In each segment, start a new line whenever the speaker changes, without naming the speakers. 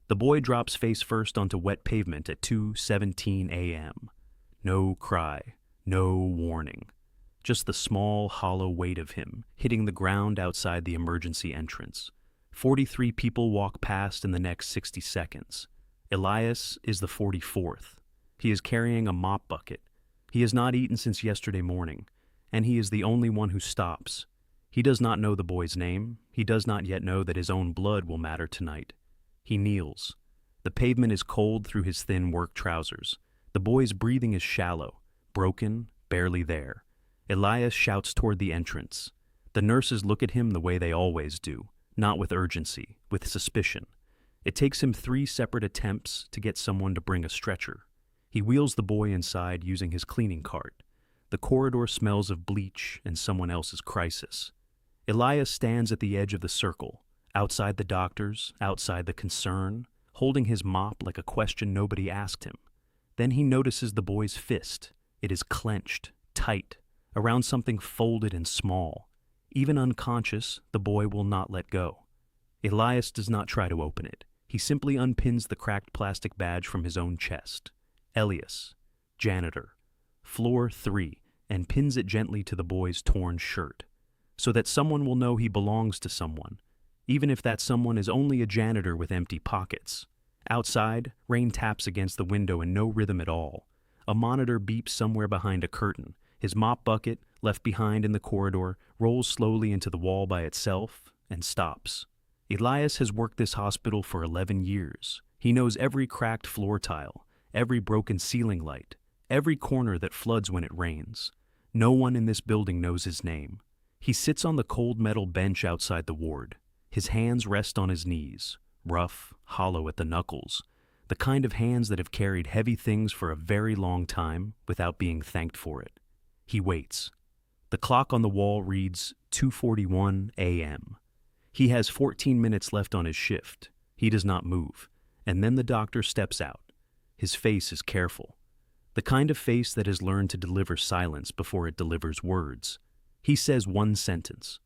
The boy drops face first onto wet pavement at 2:17 a.m. No cry, no warning. Just the small, hollow weight of him hitting the ground outside the emergency entrance. 43 people walk past in the next 60 seconds. Elias is the 44th. He is carrying a mop bucket. He has not eaten since yesterday morning, and he is the only one who stops. He does not know the boy's name. He does not yet know that his own blood will matter tonight. He kneels. The pavement is cold through his thin work trousers. The boy's breathing is shallow, broken, barely there. Elias shouts toward the entrance. The nurses look at him the way they always do, not with urgency, with suspicion. It takes him 3 separate attempts to get someone to bring a stretcher. He wheels the boy inside using his cleaning cart. The corridor smells of bleach and someone else's crisis. Elias stands at the edge of the circle, outside the doctors, outside the concern, holding his mop like a question nobody asked him. Then he notices the boy's fist. It is clenched, tight, around something folded and small. Even unconscious, the boy will not let go. Elias does not try to open it. He simply unpins the cracked plastic badge from his own chest. Elias, Janitor, floor 3, and pins it gently to the boy's torn shirt, so that someone will know he belongs to someone, even if that someone is only a janitor with empty pockets. Outside, rain taps against the window in no rhythm at all. A monitor beeps somewhere behind a curtain. His mop bucket, left behind in the corridor, rolls slowly into the wall by itself and stops. Elias has worked this hospital for 11 years. He knows every cracked floor tile, every broken ceiling light, every corner that floods when it rains. No one in this building knows his name. He sits on the cold metal bench outside the ward. His hands rest on his knees, rough, hollow at the knuckles, the kind of hands that have carried heavy things for a very long time without being thanked for it. He waits. The clock on the wall reads 2:41 a.m. He has 14 minutes left on his shift. He does not move, and then the doctor steps out. His face is careful, the kind of face that has learned to deliver silence before it delivers words. He says one sentence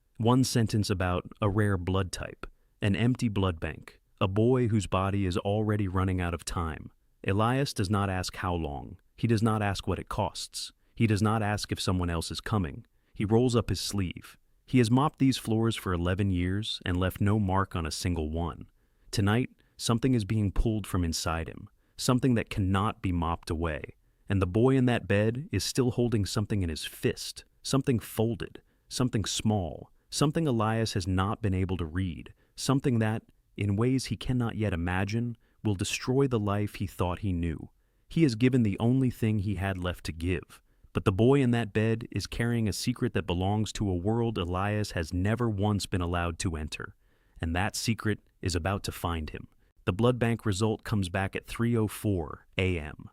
about a rare blood type, an empty blood bank, a boy whose body is already running out of time. Elias does not ask how long. He does not ask what it costs. He does not ask if someone else is coming. He rolls up his sleeve. He has mopped these floors for 11 years and left no mark on a single one. Tonight, something is being pulled from inside him, something that cannot be mopped away. And the boy in that bed is still holding something in his fist, something folded, something small, something Elias has not been able to read, something that, in ways he cannot yet imagine, will destroy the life he thought he knew. He has given the only thing he had left to give. But the boy in that bed is carrying a secret that belongs to a world Elias has never once been allowed to enter. And that secret is about to find him. The blood bank result comes back at 3:04 a.m.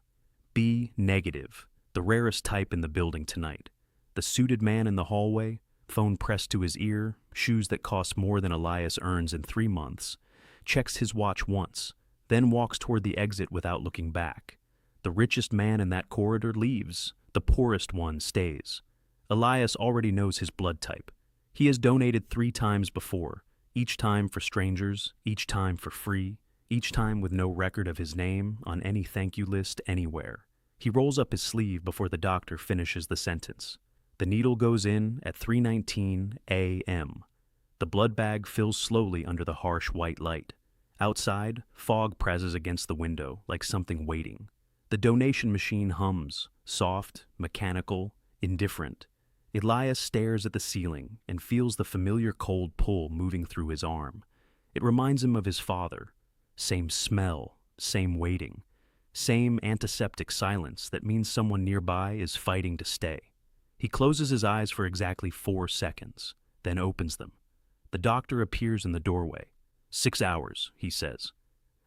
B negative, the rarest type in the building tonight. The suited man in the hallway, phone pressed to his ear, shoes that cost more than Elias earns in 3 months, checks his watch once, then walks toward the exit without looking back. The richest man in that corridor leaves. The poorest one stays. Elias already knows his blood type. He has donated 3 times before, each time for strangers, each time for free, each time with no record of his name on any thank you list anywhere. He rolls up his sleeve before the doctor finishes the sentence. The needle goes in at 3:19 a.m. The blood bag fills slowly under the harsh white light. Outside, fog presses against the window like something waiting. The donation machine hums, soft, mechanical, indifferent. Elias stares at the ceiling and feels the familiar cold pull moving through his arm. It reminds him of his father. Same smell, same waiting, same antiseptic silence that means someone nearby is fighting to stay. He closes his eyes for exactly 4 seconds, then opens them. The doctor appears in the doorway. 6 hours, he says.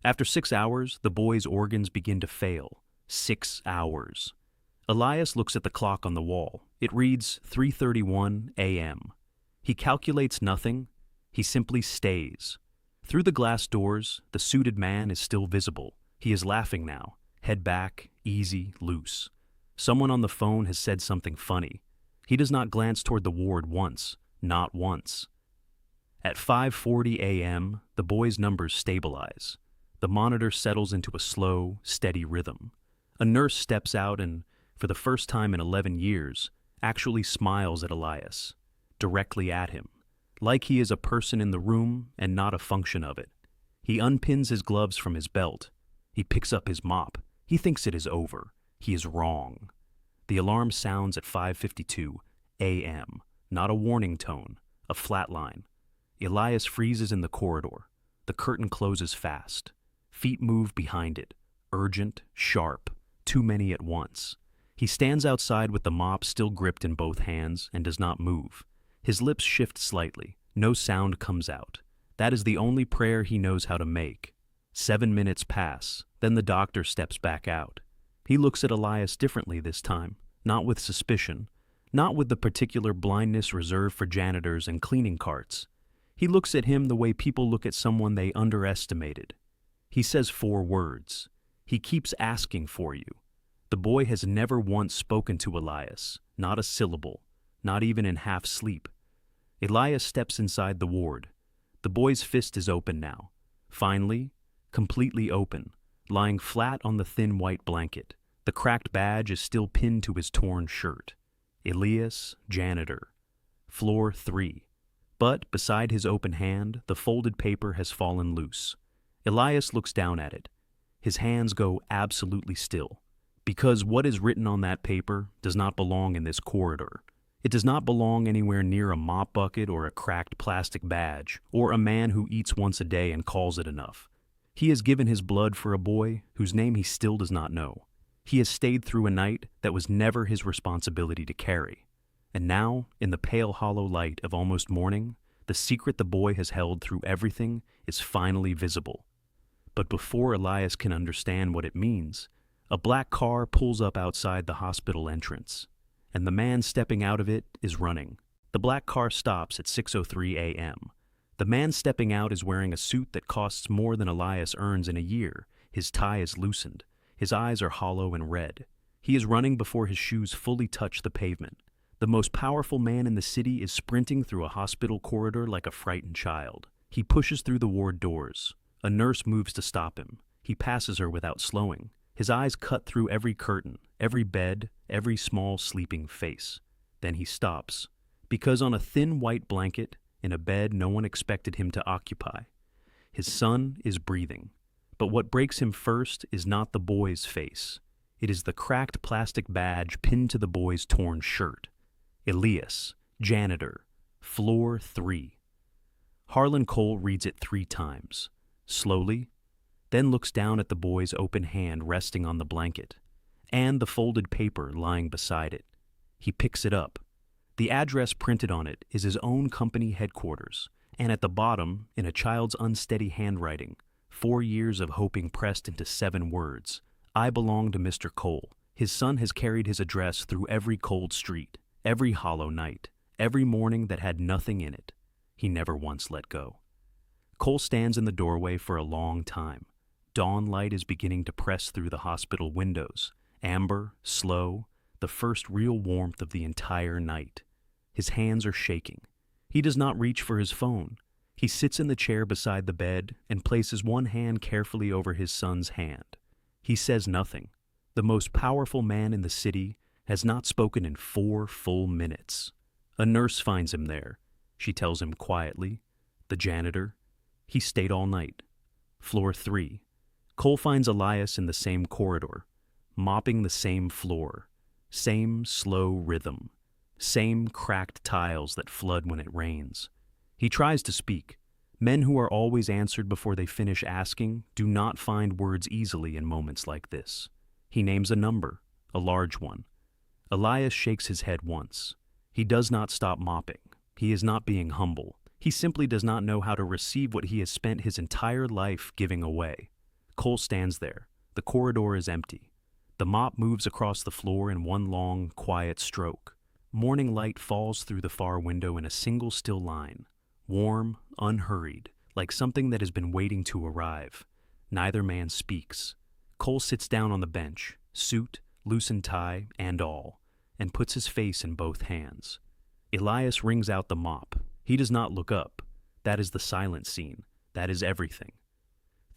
After 6 hours, the boy's organs begin to fail. 6 hours. Elias looks at the clock on the wall. It reads 3:31 a.m. He calculates nothing. He simply stays. Through the glass doors, the suited man is still visible. He is laughing now, head back, easy, loose. Someone on the phone has said something funny. He does not glance toward the ward once, not once. At 5:40 a.m., the boy's numbers stabilize. The monitor settles into a slow, steady rhythm. A nurse steps out and, for the first time in 11 years, actually smiles at Elias, directly at him, like he is a person in the room and not a function of it. He unpins his gloves from his belt. He picks up his mop. He thinks it is over. He is wrong. The alarm sounds at 5:52 a.m., not a warning tone, a flat line. Elias freezes in the corridor. The curtain closes fast. Feet move behind it, urgent, sharp, too many at once. He stands outside with the mop still gripped in both hands and does not move. His lips shift slightly. No sound comes out. That is the only prayer he knows how to make. 7 minutes pass. Then the doctor steps back out. He looks at Elias differently this time, not with suspicion, not with the particular blindness reserved for janitors and cleaning carts. He looks at him the way people look at someone they underestimated. He says 4 words. He keeps asking for you. The boy has never once spoken to Elias, not a syllable, not even in half sleep. Elias steps inside the ward. The boy's fist is open now. Finally, completely open, lying flat on the thin white blanket. The cracked badge is still pinned to his torn shirt. Elias, janitor. Floor 3. But beside his open hand, the folded paper has fallen loose. Elias looks down at it. His hands go absolutely still, because what is written on that paper does not belong in this corridor. It does not belong anywhere near a mop bucket or a cracked plastic badge, or a man who eats once a day and calls it enough. He has given his blood for a boy whose name he still does not know. He has stayed through a night that was never his responsibility to carry. And now, in the pale hollow light of almost morning, the secret the boy has held through everything is finally visible. But before Elias can understand what it means, a black car pulls up outside the hospital entrance, and the man stepping out of it is running. The black car stops at 6:03 a.m. The man stepping out is wearing a suit that costs more than Elias earns in a year. His tie is loosened. His eyes are hollow and red. He is running before his shoes fully touch the pavement. The most powerful man in the city is sprinting through a hospital corridor like a frightened child. He pushes through the ward doors. A nurse moves to stop him. He passes her without slowing. His eyes cut through every curtain, every bed, every small sleeping face. Then he stops, because on a thin white blanket, in a bed no one expected him to occupy, his son is breathing. But what breaks him first is not the boy's face. It is the cracked plastic badge pinned to the boy's torn shirt. Elias, janitor, floor 3. Harlan Cole reads it 3 times, slowly, then looks down at the boy's open hand resting on the blanket, and the folded paper lying beside it. He picks it up. The address printed on it is his own company headquarters, and at the bottom, in a child's unsteady handwriting, 4 years of hoping pressed into 7 words. I belong to Mr. Cole. His son has carried his address through every cold street, every hollow night, every morning that had nothing in it. He never once let go. Cole stands in the doorway for a long time. Dawn light is beginning to press through the hospital windows, amber, slow, the first real warmth of the entire night. His hands are shaking. He does not reach for his phone. He sits in the chair beside the bed and places one hand carefully over his son's hand. He says nothing. The most powerful man in the city has not spoken in 4 full minutes. A nurse finds him there. She tells him quietly. The janitor. He stayed all night. Floor 3. Cole finds Elias in the same corridor, mopping the same floor, same slow rhythm, same cracked tiles that flood when it rains. He tries to speak. Men who are always answered before they finish asking do not find words easily in moments like this. He names a number, a large one. Elias shakes his head once. He does not stop mopping. He is not being humble. He simply does not know how to receive what he has spent his entire life giving away. Cole stands there. The corridor is empty. The mop moves across the floor in one long, quiet stroke. Morning light falls through the far window in a single still line. Warm, unhurried, like something that has been waiting to arrive. Neither man speaks. Cole sits down on the bench, suit, loosened tie, and all, and puts his face in both hands. Elias wrings out the mop. He does not look up. That is the silent scene. That is everything.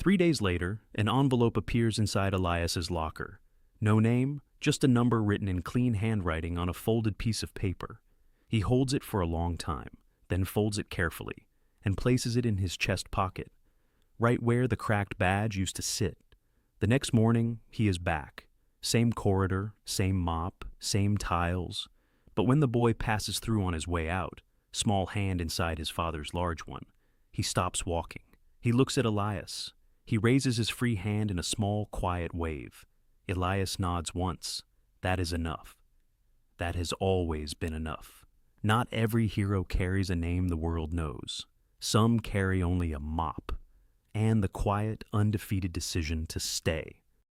3 days later, an envelope appears inside Elias's locker. No name, just a number written in clean handwriting on a folded piece of paper. He holds it for a long time, then folds it carefully, and places it in his chest pocket, right where the cracked badge used to sit. The next morning, he is back. Same corridor, same mop, same tiles. But when the boy passes through on his way out, small hand inside his father's large one, he stops walking. He looks at Elias. He raises his free hand in a small, quiet wave. Elias nods once. That is enough. That has always been enough. Not every hero carries a name the world knows. Some carry only a mop, and the quiet, undefeated decision to stay.